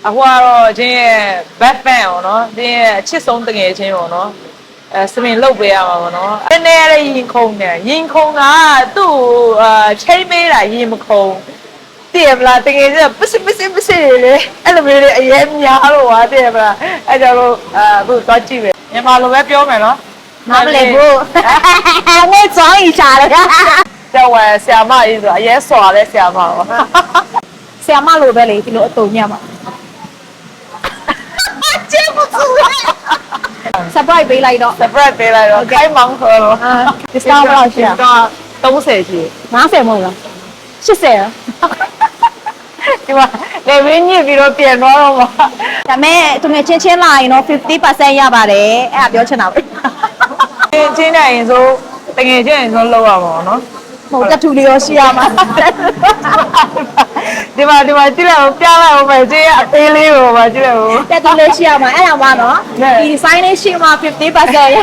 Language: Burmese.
အခုကတော့ချင်းရဲ့ back fan ပေါ့နော်ချင်းရဲ့အချစ်ဆုံးတငယ်ချင်းပေါ့နော်စပင်လုတ်ပေးရမှာပေါ့နော်နည်းနည်းလေးရင်ခုန်တယ်ရင်ခုန်တာသူ့ချိန်မေးတာရင်မခုန်တည်မလားတကယ်ကျပစ်လေအဲ့လိုမျိုးလေးအရင်များလို့ပါတည်မလားအဲ့ကြောင့်လို့အခုသွားကြည့်ပဲမြန်မာလိုပဲပြောမယ်နော်နားမလည်ဘူးငဲ့ကြောင်းချာလေကျောက်ဝဲဆရာမကြီးဆိုအရင်စွာလဲဆရာမပါဆရာမလိုပဲလေဒီလိုအတုံညမှာကျေးဇူး surprise ပေးလိုက်တော့ surprise ပေးလိုက်တော့ခိုင်းမောင်းခေါ်တော့ discount ဘယ်လောက်ရှိရ30ရှိ50မဟုတ်လား80ဒီမှာလေဝင်းညစ်ပြီးတော့ပြန်သွားတော့မှာဒါမဲ့သူငယ်ချင်းလာရင်တော့50%ရပါတယ်အဲ့ဒါပြောချင်တာပဲချင်းတဲ့ရင်ဆိုတကယ်ချင်းရင်ဆိုလောက်ရမှာပေါ့နော်ဟိုတက်ထူလေးရောရှိရမှာဒီမှာကြည့်လိုက်ပြလိုက်အောင်ပဲကြည့်ရအသေးလေးကိုပါကြည့်လိုက်ဦးတက်ထူလေးရှိရမှာအဲ့ဒါမှနော်ဒီ design လေးရှိမှာ50%ရ